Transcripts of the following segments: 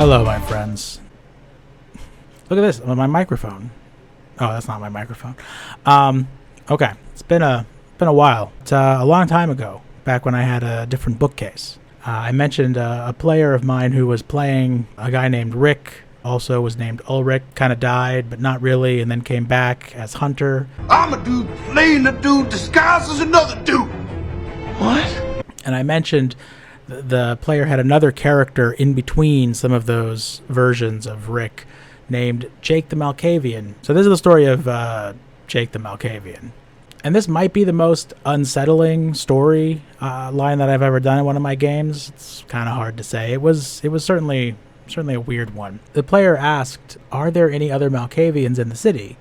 Hello, my friends. Look at this on my microphone. Oh, that's not my microphone. Okay, it's been a while. It's a long time ago, back when I had a different bookcase. I mentioned a player of mine who was playing a guy named Rick. Also was named Ulrich. Kind of died, but not really, and then came back as Hunter. I'm a dude playing a dude disguised as another dude. What? And I mentioned the player had another character in between some of those versions of Rick named Jake the Malkavian. So this is the story of Jake the Malkavian. And this might be the most unsettling story line that I've ever done in one of my games. It's kind of hard to say. It was certainly a weird one. The player asked, are there any other Malkavians in the city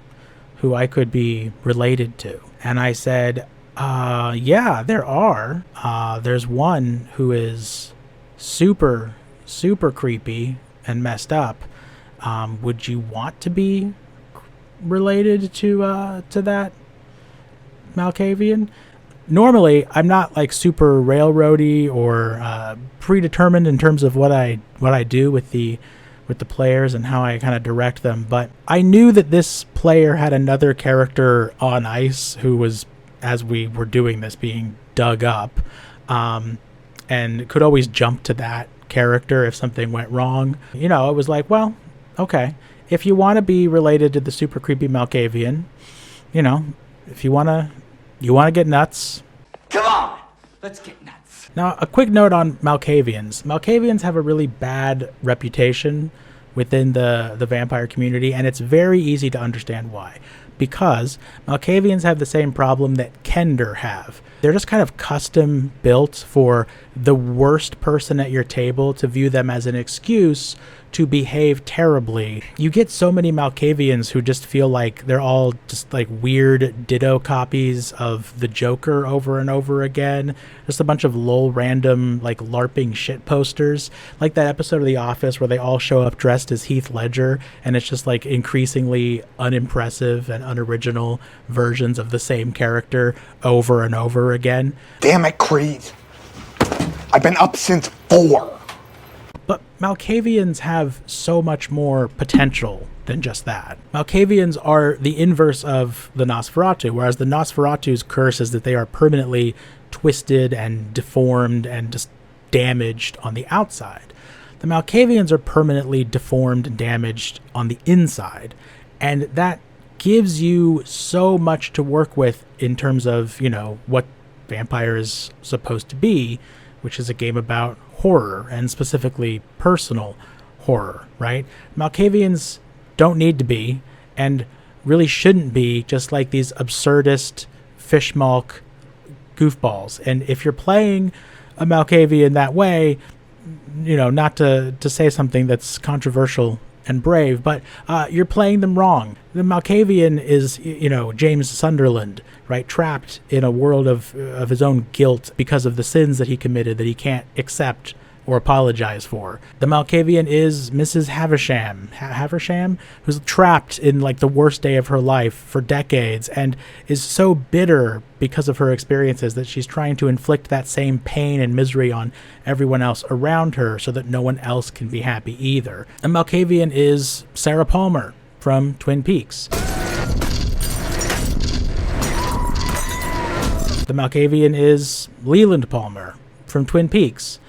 who I could be related to? And I said, yeah, there are. There's one who is super creepy and messed up. Would you want to be related to that Malkavian? Normally, I'm not like super railroady or predetermined in terms of what I do with the players and how I kind of direct them, but I knew that this player had another character on ice who was, as we were doing this, being dug up, and could always jump to that character if something went wrong. You know, it was like, well, okay, if you want to be related to the super creepy Malkavian, you know, if you want to get nuts. Come on, let's get nuts. Now, a quick note on Malkavians. Malkavians have a really bad reputation within the vampire community, and it's very easy to understand why. Because Malkavians have the same problem that Kender have. They're just kind of custom built for the worst person at your table to view them as an excuse to behave terribly. You get so many Malkavians who just feel like they're all just like weird ditto copies of the Joker over and over again. Just a bunch of lol random like LARPing shit posters. Like that episode of The Office where they all show up dressed as Heath Ledger and it's just like increasingly unimpressive and unoriginal versions of the same character over and over again. Damn it, Creed. I've been up since 4. But Malkavians have so much more potential than just that. Malkavians are the inverse of the Nosferatu, whereas the Nosferatu's curse is that they are permanently twisted and deformed and just damaged on the outside. The Malkavians are permanently deformed and damaged on the inside, and that gives you so much to work with in terms of, you know, what Vampire is supposed to be, which is a game about horror, and specifically personal horror, right? Malkavians don't need to be, and really shouldn't be, just like these absurdist fishmalk goofballs. And if you're playing a Malkavian that way, you know, not to say something that's controversial and brave, but you're playing them wrong. The Malkavian is, you know, James Sunderland, right? Trapped in a world of his own guilt because of the sins that he committed that he can't accept or apologize for. The Malkavian is Mrs. Haversham, who's trapped in like the worst day of her life for decades and is so bitter because of her experiences that she's trying to inflict that same pain and misery on everyone else around her so that no one else can be happy either. The Malkavian is Sarah Palmer from Twin Peaks. The Malkavian is Leland Palmer from Twin Peaks.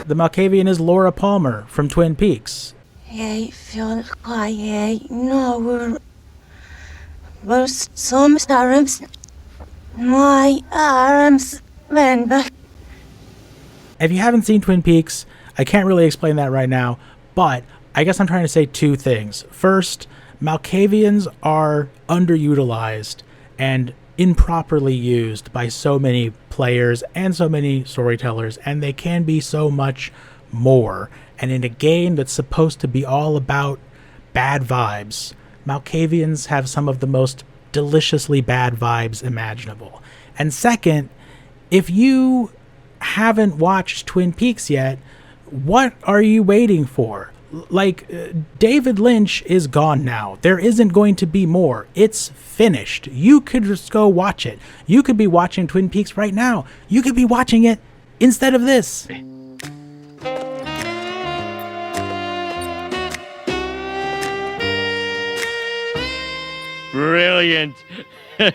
The Malkavian is Laura Palmer from Twin Peaks. I feel quiet. No, we're sometimes my arms went back. If you haven't seen Twin Peaks, I can't really explain that right now, but I guess I'm trying to say two things. First, Malkavians are underutilized and improperly used by so many players and so many storytellers, and they can be so much more. And in a game that's supposed to be all about bad vibes, Malkavians have some of the most deliciously bad vibes imaginable. And second, if you haven't watched Twin Peaks yet, what are you waiting for? David Lynch is gone now. There isn't going to be more. It's finished. You could just go watch it. You could be watching Twin Peaks right now. You could be watching it instead of this. Brilliant. I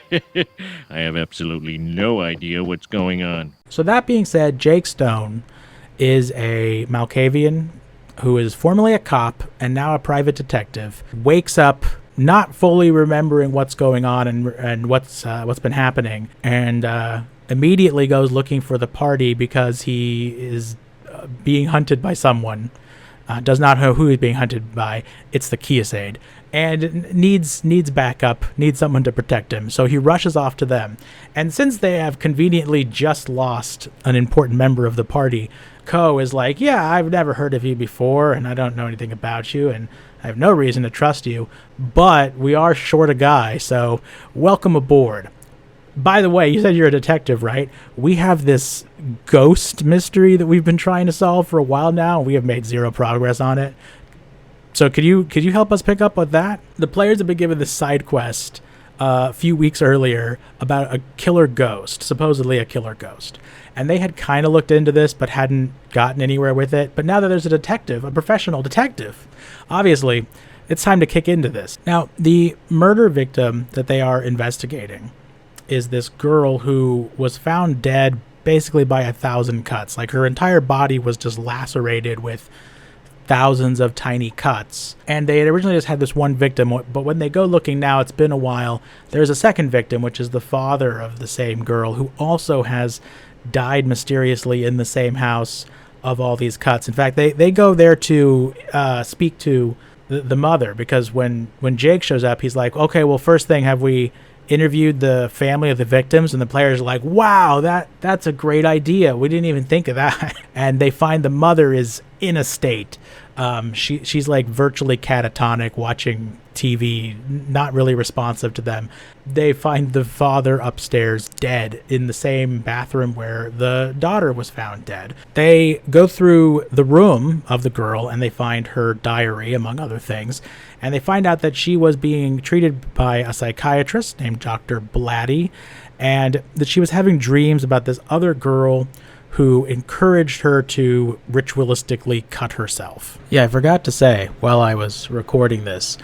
have absolutely no idea what's going on. So that being said, Jake Stone is a Malkavian who is formerly a cop and now a private detective, wakes up not fully remembering what's going on and what's been happening, and immediately goes looking for the party because he is being hunted by someone. Does not know who he's being hunted by. It's the Kiosade, and needs backup, needs someone to protect him. So he rushes off to them. And since they have conveniently just lost an important member of the party, Ko is like, yeah, I've never heard of you before, and I don't know anything about you, and I have no reason to trust you, but we are short a guy, so welcome aboard. By the way, you said you're a detective, right? We have this ghost mystery that we've been trying to solve for a while now. We have made zero progress on it. So could you help us pick up with that? The players have been given this side quest a few weeks earlier about a killer ghost, supposedly a killer ghost. And they had kind of looked into this but hadn't gotten anywhere with it. But now that there's a detective, a professional detective, obviously it's time to kick into this. Now, the murder victim that they are investigating is this girl who was found dead basically by 1,000 cuts. Like, her entire body was just lacerated with thousands of tiny cuts. And they had originally just had this one victim, but when they go looking now, it's been a while, there's a second victim, which is the father of the same girl, who also has died mysteriously in the same house of all these cuts. In fact, they go there to speak to the mother, because when Jake shows up, he's like, okay, well, first thing, have we interviewed the family of the victims? And the players are like, wow, that's a great idea. We didn't even think of that. And they find the mother is in a state. She's like virtually catatonic, watching TV, not really responsive to them. They find the father upstairs dead in the same bathroom where the daughter was found dead. They go through the room of the girl and they find her diary, among other things. And they find out that she was being treated by a psychiatrist named Dr. Blatty, and that she was having dreams about this other girl who encouraged her to ritualistically cut herself. Yeah, I forgot to say while I was recording this,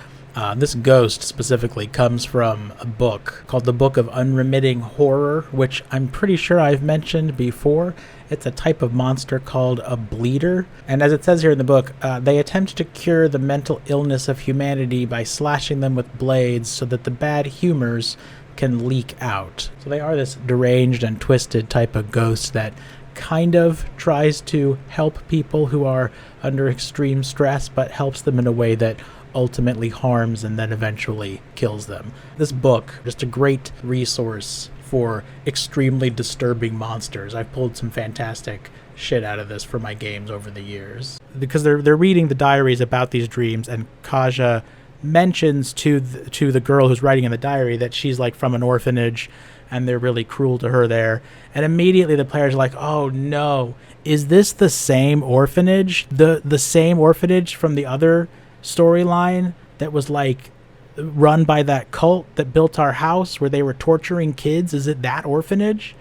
this ghost specifically comes from a book called The Book of Unremitting Horror, which I'm pretty sure I've mentioned before. It's a type of monster called a bleeder. And as it says here in the book, they attempt to cure the mental illness of humanity by slashing them with blades so that the bad humors can leak out. So they are this deranged and twisted type of ghost that kind of tries to help people who are under extreme stress, but helps them in a way that ultimately harms and then eventually kills them. This book, just a great resource for extremely disturbing monsters. I've pulled some fantastic shit out of this for my games over the years. Because they're reading the diaries about these dreams, and Kaja mentions to the girl who's writing in the diary that she's like from an orphanage and they're really cruel to her there. And immediately the players are like, oh no, is this the same orphanage? The same orphanage from the other storyline that was like run by that cult that built our house where they were torturing kids? Is it that orphanage?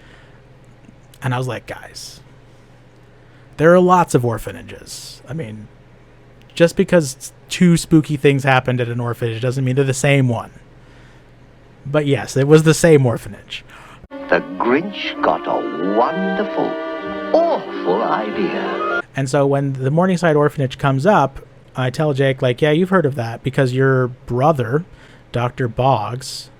And I was like, guys, there are lots of orphanages. I mean, just because two spooky things happened at an orphanage doesn't mean they're the same one. But yes, it was the same orphanage. The Grinch got a wonderful, awful idea. And so when the Morningside Orphanage comes up, I tell Jake, like, yeah, you've heard of that because your brother, Dr. Boggs,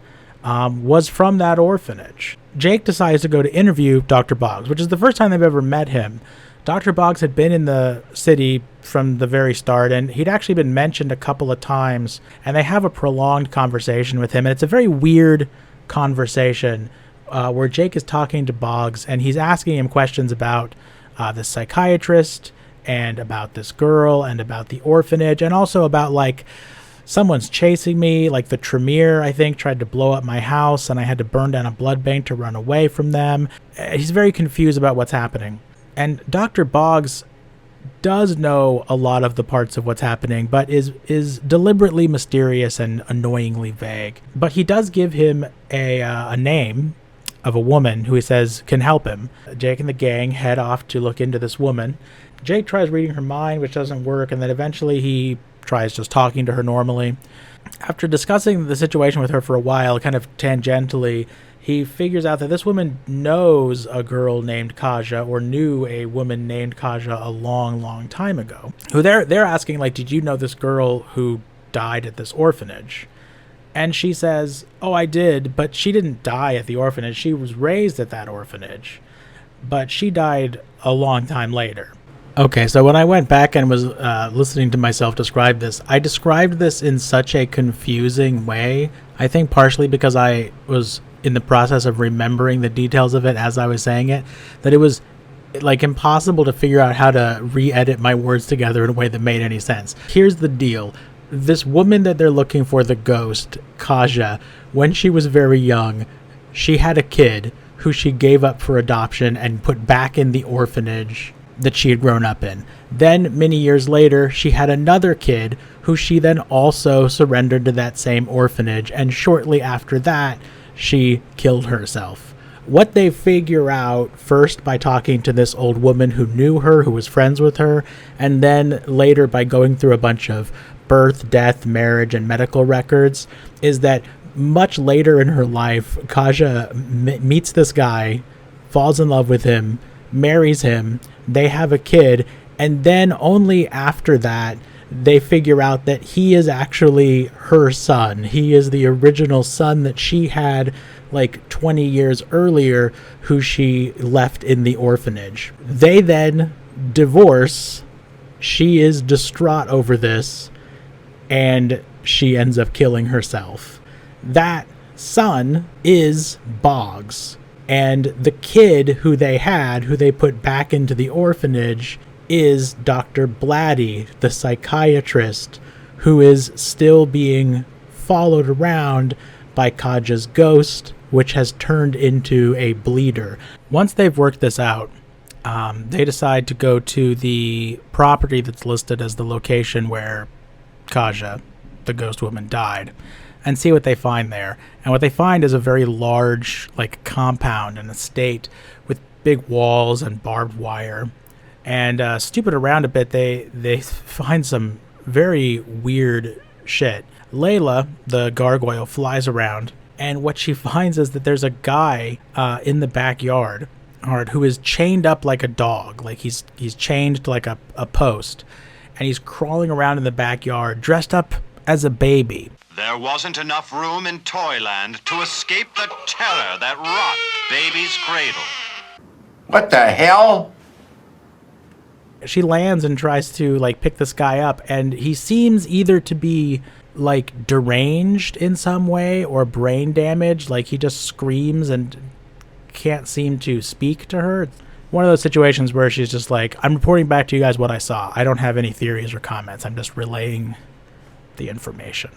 was from that orphanage. Jake decides to go to interview Dr. Boggs, which is the first time they've ever met him. Dr. Boggs had been in the city from the very start, and he'd actually been mentioned a couple of times, and they have a prolonged conversation with him, and it's a very weird conversation where Jake is talking to Boggs, and he's asking him questions about the psychiatrist, and about this girl, and about the orphanage, and also about, like, someone's chasing me, like the Tremere, I think, tried to blow up my house, and I had to burn down a blood bank to run away from them. He's very confused about what's happening. And Dr. Boggs does know a lot of the parts of what's happening, but is deliberately mysterious and annoyingly vague. But he does give him a name of a woman who he says can help him. Jake and the gang head off to look into this woman. Jake tries reading her mind, which doesn't work, and then eventually he tries just talking to her normally. After discussing the situation with her for a while, kind of tangentially, he figures out that this woman knows a girl named Kaja, or knew a woman named Kaja a long, long time ago. Who they're asking, like, did you know this girl who died at this orphanage? And she says, oh, I did, but she didn't die at the orphanage. She was raised at that orphanage, but she died a long time later. Okay, so when I went back and was listening to myself describe this, I described this in such a confusing way. I think partially because I was in the process of remembering the details of it as I was saying it, that it was like impossible to figure out how to re-edit my words together in a way that made any sense. Here's the deal. This woman that they're looking for, the ghost, Kaja, when she was very young, she had a kid who she gave up for adoption and put back in the orphanage that she had grown up in. Then, many years later, she had another kid who she then also surrendered to that same orphanage, and shortly after that, she killed herself. What they figure out first by talking to this old woman who knew her, who was friends with her, and then later by going through a bunch of birth, death, marriage, and medical records, is that much later in her life, Kaja meets this guy, falls in love with him, marries him, they have a kid, and then only after that they figure out that he is actually her son. He is the original son that she had like 20 years earlier, who she left in the orphanage. They then divorce. She is distraught over this, and she ends up killing herself. That son is Boggs. And the kid who they had, who they put back into the orphanage, is Dr. Blatty, the psychiatrist, who is still being followed around by Kaja's ghost, which has turned into a bleeder. Once they've worked this out, they decide to go to the property that's listed as the location where Kaja, the ghost woman, died, and see what they find there. And what they find is a very large, like, compound and estate with big walls and barbed wire. And stupid around a bit, they find some very weird shit. Layla, the gargoyle, flies around, and what she finds is that there's a guy in the backyard who is chained up like a dog. Like he's chained to like a post, and he's crawling around in the backyard dressed up as a baby. There wasn't enough room in Toyland to escape the terror that rocked Baby's cradle. What the hell? She lands and tries to like pick this guy up, and he seems either to be like deranged in some way or brain damaged. Like he just screams and can't seem to speak to her. One of those situations where she's just like, I'm reporting back to you guys what I saw. I don't have any theories or comments. I'm just relaying the information.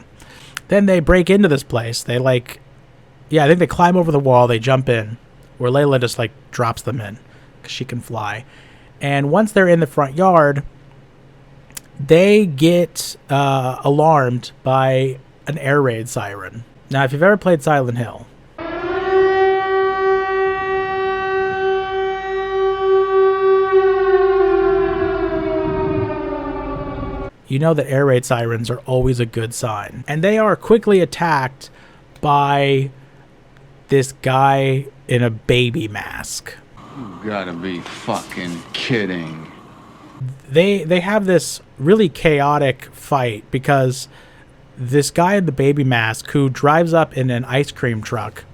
Then they break into this place. They I think they climb over the wall. They jump in, where Layla just like drops them in because she can fly. And once they're in the front yard, they get alarmed by an air raid siren. Now, if you've ever played Silent Hill, you know that air raid sirens are always a good sign. And they are quickly attacked by this guy in a baby mask. You gotta be fucking kidding. They have this really chaotic fight because this guy in the baby mask, who drives up in an ice cream truck,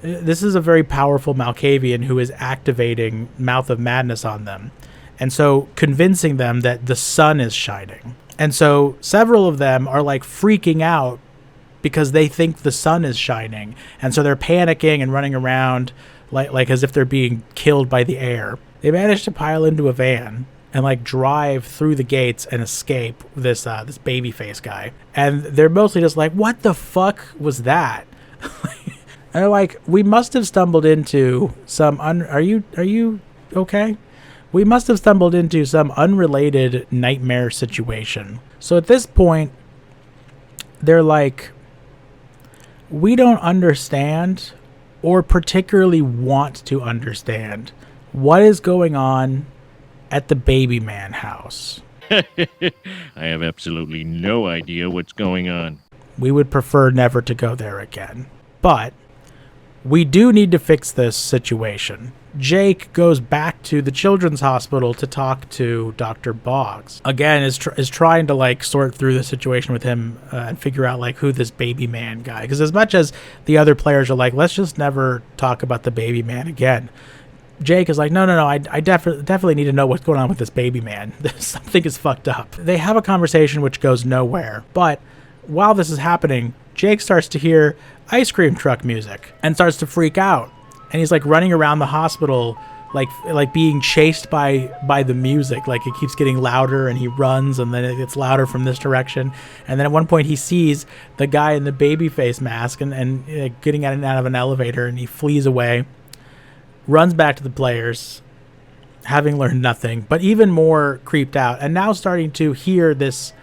this is a very powerful Malkavian who is activating Mouth of Madness on them, and so convincing them that the sun is shining. And so several of them are like freaking out because they think the sun is shining, and so they're panicking and running around like as if they're being killed by the air. They manage to pile into a van and like drive through the gates and escape this baby face guy. And they're mostly just like, what the fuck was that? And they're like, we must have stumbled into some are you okay? We must have stumbled into some unrelated nightmare situation. So at this point, they're like, we don't understand or particularly want to understand what is going on at the Baby Man house. I have absolutely no idea what's going on. We would prefer never to go there again. But we do need to fix this situation. Jake goes back to the children's hospital to talk to Dr. Boggs. Again, is trying to like sort through the situation with him and figure out like who this Baby Man guy. Because as much as the other players are like, let's just never talk about the Baby Man again, Jake is like, no, I definitely need to know what's going on with this Baby Man. Something is fucked up. They have a conversation which goes nowhere. But while this is happening, Jake starts to hear ice cream truck music and starts to freak out. And he's like running around the hospital, like being chased by the music. Like it keeps getting louder, and he runs, and then it gets louder from this direction. And then at one point he sees the guy in the baby face mask and getting out of an elevator, and he flees away, runs back to the players, having learned nothing, but even more creeped out, and now starting to hear this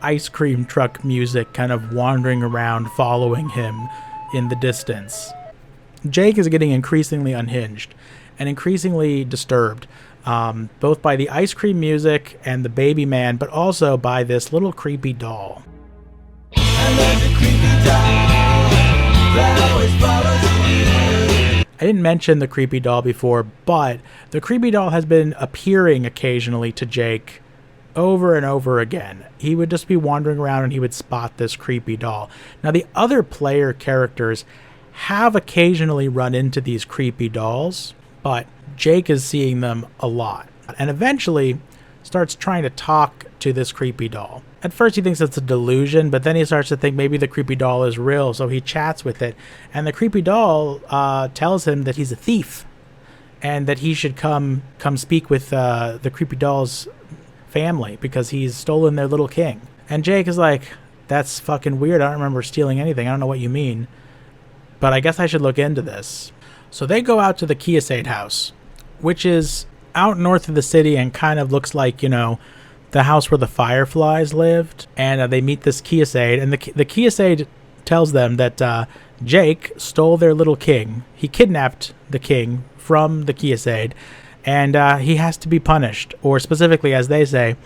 ice cream truck music kind of wandering around, following him in the distance. Jake is getting increasingly unhinged and increasingly disturbed, both by the ice cream music and the Baby Man, but also by this little creepy doll. I didn't mention the creepy doll before, but the creepy doll has been appearing occasionally to Jake over and over again. He would just be wandering around and he would spot this creepy doll. Now, the other player characters have occasionally run into these creepy dolls, but Jake is seeing them a lot, and eventually starts trying to talk to this creepy doll. At first he thinks it's a delusion, but then he starts to think maybe the creepy doll is real, so he chats with it, and the creepy doll tells him that he's a thief and that he should come speak with the creepy doll's family because he's stolen their little king. And Jake is like, that's fucking weird. I don't remember stealing anything. I don't know what you mean, but I guess I should look into this. So they go out to the Kiesade house, which is out north of the city and kind of looks like, the house where the Fireflies lived. And they meet this Kiesade, and the Kiesade tells them that Jake stole their little king. He kidnapped the king from the Kiesade, and he has to be punished, or specifically, as they say,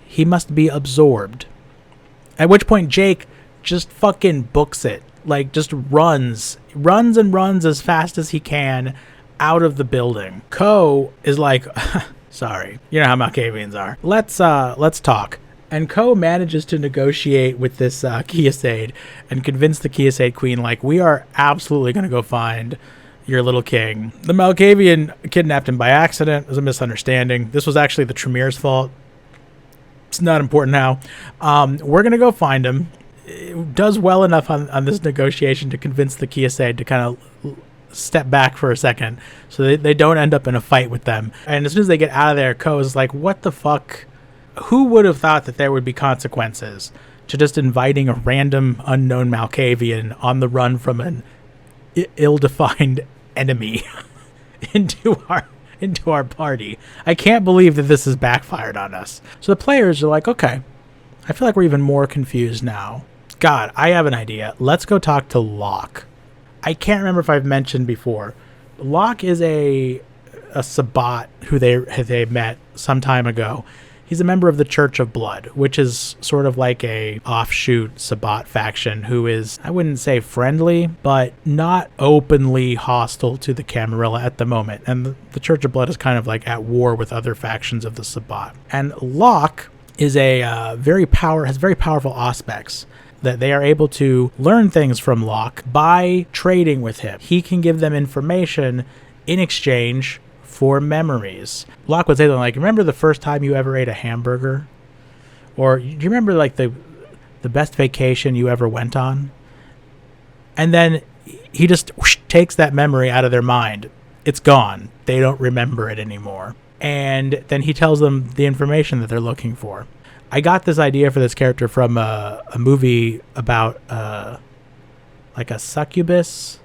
he must be absorbed. At which point Jake just fucking books it. Like, just runs as fast as he can out of the building. Ko is like, sorry, you know how Malkavians are. Let's talk. And Ko manages to negotiate with this Kiesade and convince the Kiesade queen, like, we are absolutely going to go find your little king. The Malkavian kidnapped him by accident. It was a misunderstanding. This was actually the Tremere's fault. It's not important now. We're going to go find him. It does well enough on this negotiation to convince the Kiesade to kind of step back for a second so they don't end up in a fight with them. And as soon as they get out of there, Ko is like, what the fuck? Who would have thought that there would be consequences to just inviting a random unknown Malkavian on the run from an ill-defined enemy into our party? I can't believe that this has backfired on us. So the players are like, okay, I feel like we're even more confused now. God, I have an idea. Let's go talk to Locke. I can't remember if I've mentioned before. Locke is a Sabbat who they met some time ago. He's a member of the Church of Blood, which is sort of like a offshoot Sabbat faction who is, I wouldn't say friendly, but not openly hostile to the Camarilla at the moment. And the Church of Blood is kind of like at war with other factions of the Sabbat. And Locke is has very powerful aspects that they are able to learn things from Locke by trading with him. He can give them information in exchange for memories. Locke would say something like, remember the first time you ever ate a hamburger? Or do you remember like the best vacation you ever went on? And then he just takes that memory out of their mind. It's gone. They don't remember it anymore. And then he tells them the information that they're looking for. I got this idea for this character from a movie about like a succubus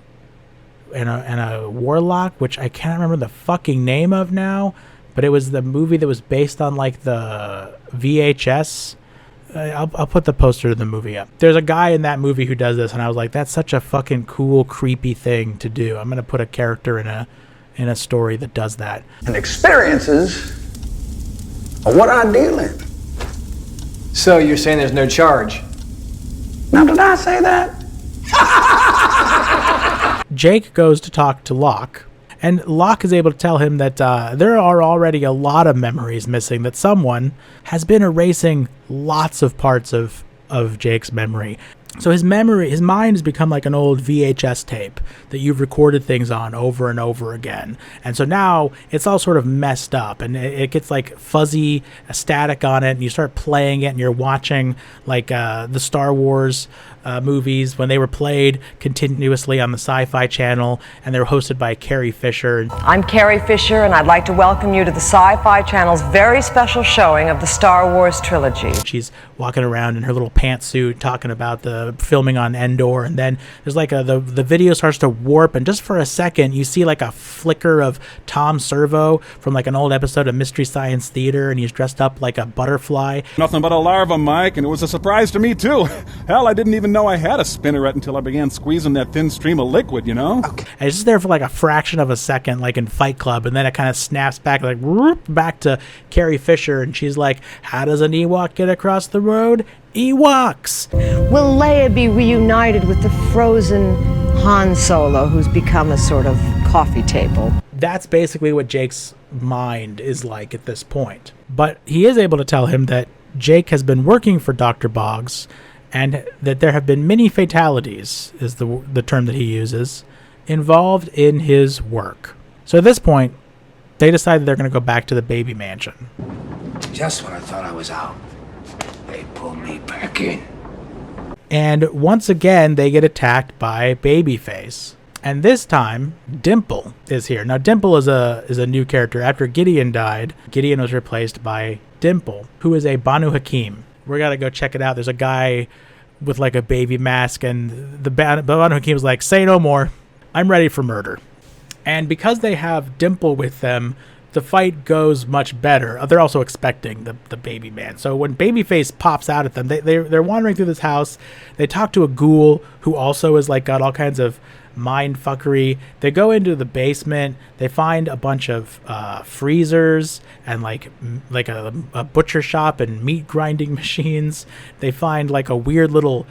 and a warlock, which I can't remember the fucking name of now, but it was the movie that was based on like the VHS. I'll put the poster of the movie up. There's a guy in that movie who does this, and I was like, that's such a fucking cool, creepy thing to do. I'm gonna put a character in a story that does that. And experiences are what I deal in. So you're saying there's no charge? Now, did I say that? Jake goes to talk to Locke, and Locke is able to tell him that there are already a lot of memories missing, that someone has been erasing lots of parts of Jake's memory. So his mind has become like an old VHS tape that you've recorded things on over and over again. And so now it's all sort of messed up, and it gets like fuzzy static on it, and you start playing it, and you're watching like the Star Wars movies when they were played continuously on the Sci-Fi Channel, and they were hosted by Carrie Fisher. I'm Carrie Fisher, and I'd like to welcome you to the Sci-Fi Channel's very special showing of the Star Wars trilogy. She's walking around in her little pantsuit talking about the filming on Endor, and then there's like the video starts to warp, and just for a second you see like a flicker of Tom Servo from like an old episode of Mystery Science Theater, and he's dressed up like a butterfly. Nothing but a larva, Mike, and it was a surprise to me too. Hell, I didn't even know I had a spinneret until I began squeezing that thin stream of liquid, you know? Okay. And it's just there for like a fraction of a second, like in Fight Club, and then it kind of snaps back, like whoop, back to Carrie Fisher, and she's like, how does an Ewok get across the road? Ewoks! Will Leia be reunited with the frozen Han Solo, who's become a sort of coffee table? That's basically what Jake's mind is like at this point. But he is able to tell him that Jake has been working for Dr. Boggs, and that there have been many fatalities, is the term that he uses, involved in his work. So at this point, they decide that they're going to go back to the baby mansion. Just when I thought I was out, they pulled me back in. And once again, they get attacked by Babyface. And this time, Dimple is here. Now, Dimple is a new character. After Gideon died, Gideon was replaced by Dimple, who is a Banu Hakim. We gotta go check it out. There's a guy with like a baby mask, and the Banu Hakim was like, say no more. I'm ready for murder. And because they have Dimple with them, the fight goes much better. They're also expecting the baby man. So when Babyface pops out at them, they're wandering through this house. They talk to a ghoul who also is like got all kinds of mind fuckery. They go into the basement. They find a bunch of freezers and like a butcher shop and meat grinding machines. They find like a weird little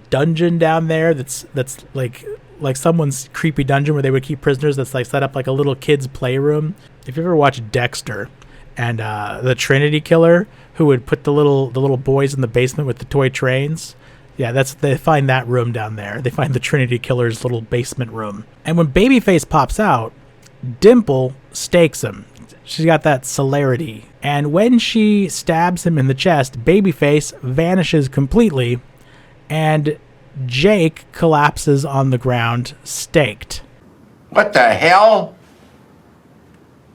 dungeon down there that's like someone's creepy dungeon where they would keep prisoners, that's like set up like a little kid's playroom. If you ever watched Dexter, and the Trinity Killer who would put the little boys in the basement with the toy trains, yeah, they find that room down there. They find the Trinity Killer's little basement room. And when Babyface pops out, Dimple stakes him. She's got that celerity. And when she stabs him in the chest, Babyface vanishes completely, and Jake collapses on the ground, staked. What the hell?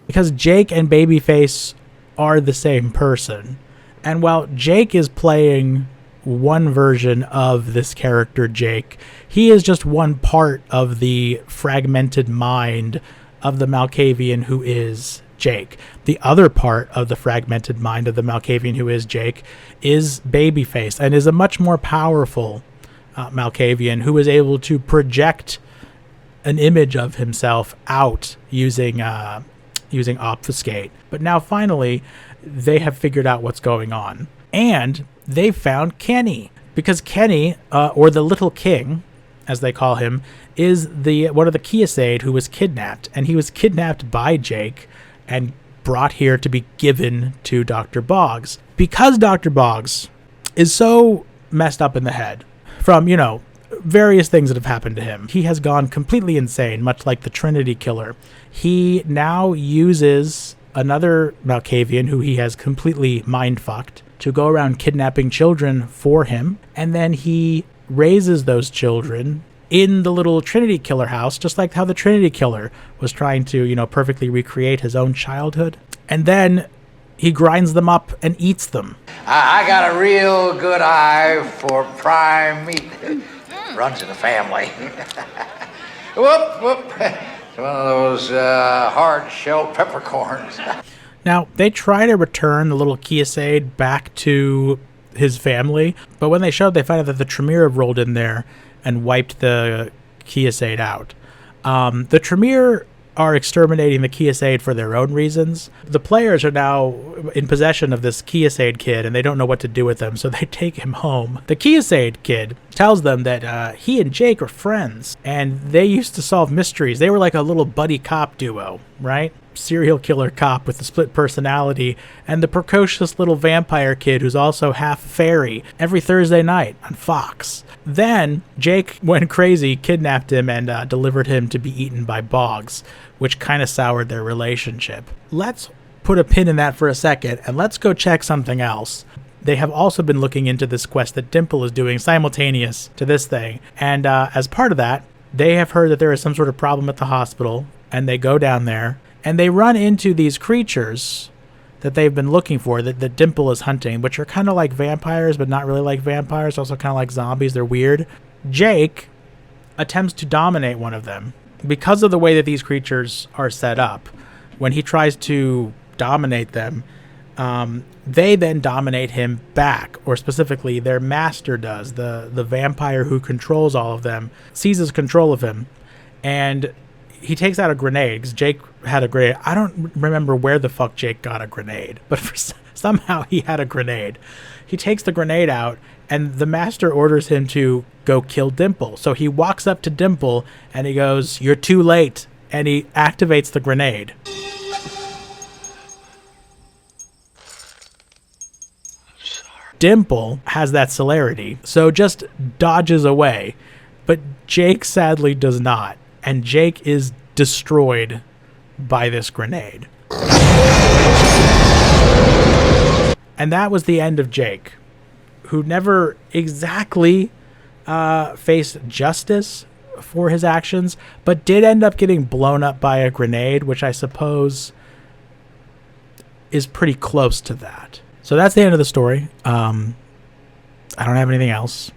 Because Jake and Babyface are the same person. And while Jake is playing one version of this character, Jake, he is just one part of the fragmented mind of the Malkavian who is Jake. The other part of the fragmented mind of the Malkavian who is Jake is Babyface, and is a much more powerful Malkavian who is able to project an image of himself out using obfuscate. But now finally they have figured out what's going on, and they found Kenny, because Kenny, or the Little King as they call him, is one of the Kiesaid who was kidnapped, and he was kidnapped by Jake and brought here to be given to Dr. Boggs. Because Dr. Boggs is so messed up in the head from, various things that have happened to him, he has gone completely insane, much like the Trinity Killer. He now uses another Malkavian who he has completely mind-fucked to go around kidnapping children for him, and then he raises those children in the little Trinity Killer house, just like how the Trinity Killer was trying to, perfectly recreate his own childhood. And then he grinds them up and eats them. I got a real good eye for prime meat. Runs in the family. Whoop, whoop. It's one of those hard-shell peppercorns. Now, they try to return the little Kiasaid back to his family, but when they showed, they found out that the Tremere have rolled in there and wiped the Kiasaid out. The Tremere are exterminating the Kiasaid for their own reasons. The players are now in possession of this Kiasaid kid, and they don't know what to do with him, so they take him home. The Kiasaid kid tells them that he and Jake are friends, and they used to solve mysteries. They were like a little buddy cop duo, right? Serial killer cop with a split personality, and the precocious little vampire kid who's also half fairy, every Thursday night on Fox. Then Jake went crazy, kidnapped him, and delivered him to be eaten by Boggs, which kind of soured their relationship. Let's put a pin in that for a second, and let's go check something else. They have also been looking into this quest that Dimple is doing simultaneous to this thing, and as part of that, they have heard that there is some sort of problem at the hospital, and they go down there, and they run into these creatures that they've been looking for, that Dimple is hunting, which are kind of like vampires, but not really like vampires, also kind of like zombies. They're weird. Jake attempts to dominate one of them. Because of the way that these creatures are set up, when he tries to dominate them, they then dominate him back, or specifically their master does. The vampire who controls all of them seizes control of him, and he takes out a grenade, because Jake had a grenade. I don't remember where the fuck Jake got a grenade, but somehow he had a grenade. He takes the grenade out, and the master orders him to go kill Dimple. So he walks up to Dimple, and he goes, "You're too late," and he activates the grenade. Dimple has that celerity, so just dodges away, but Jake sadly does not. And Jake is destroyed by this grenade. And that was the end of Jake, who never exactly faced justice for his actions, but did end up getting blown up by a grenade, which I suppose is pretty close to that. So that's the end of the story. I don't have anything else.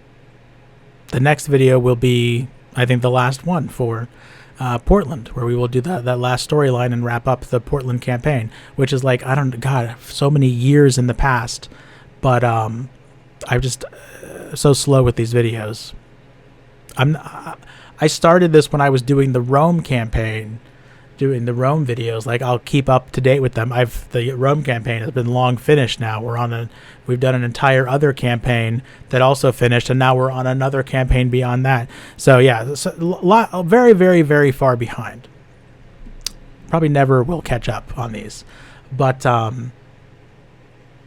The next video will be, I think, the last one for Portland, where we will do that last storyline and wrap up the Portland campaign, which is like, God, so many years in the past. But I'm just so slow with these videos. I started this when I was doing the Rome campaign, doing the Rome videos. Like, I'll keep up to date with them. The Rome campaign has been long finished now. We've done an entire other campaign that also finished, and now we're on another campaign beyond that. So yeah, very, very, very far behind. Probably never will catch up on these, but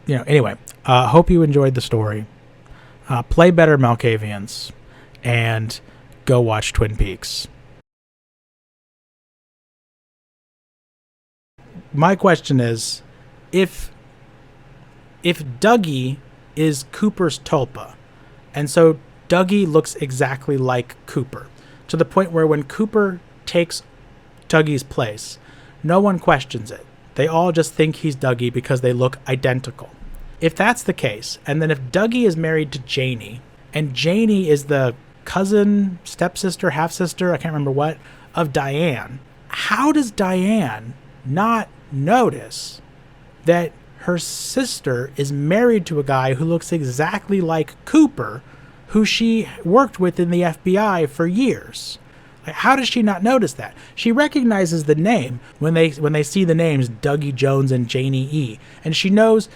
anyway, hope you enjoyed the story. Play better, Malkavians, and go watch Twin Peaks. My question is, if Dougie is Cooper's tulpa, and so Dougie looks exactly like Cooper, to the point where when Cooper takes Dougie's place, no one questions it. They all just think he's Dougie because they look identical. If that's the case, and then if Dougie is married to Janie, and Janie is the cousin, stepsister, half-sister, I can't remember what, of Diane, how does Diane not notice that her sister is married to a guy who looks exactly like Cooper, who she worked with in the FBI for years? Like, how does she not notice that? She recognizes the name when they see the names Dougie Jones and Janie E. And she knows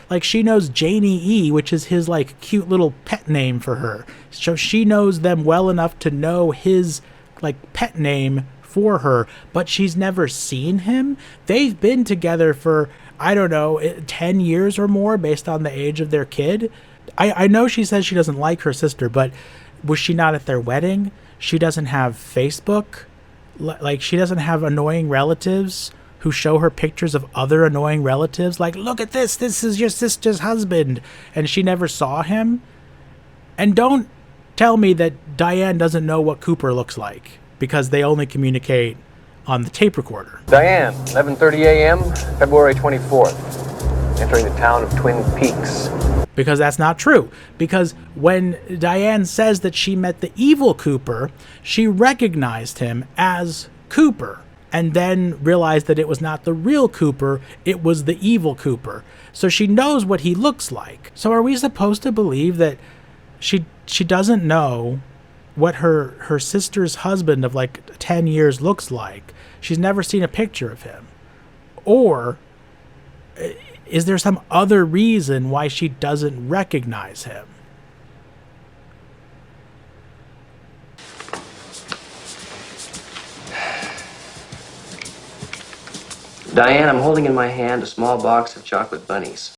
Janie E, which is his like cute little pet name for her. So she knows them well enough to know his like pet name for her, but she's never seen him. They've been together for, I don't know, 10 years or more based on the age of their kid. I know she says she doesn't like her sister, but was she not at their wedding? She doesn't have Facebook. Like, she doesn't have annoying relatives who show her pictures of other annoying relatives. Like, look at this. This is your sister's husband. And she never saw him. And don't tell me that Diane doesn't know what Cooper looks like, because they only communicate on the tape recorder. Diane, 11:30 a.m., February 24th. Entering the town of Twin Peaks. Because that's not true. Because when Diane says that she met the evil Cooper, she recognized him as Cooper. and then realized that it was not the real Cooper, it was the evil Cooper. So she knows what he looks like. So are we supposed to believe that she doesn't know what her sister's husband of like 10 years looks like? She's never seen a picture of him. Or is there some other reason why she doesn't recognize him? Diane, I'm holding in my hand a small box of chocolate bunnies.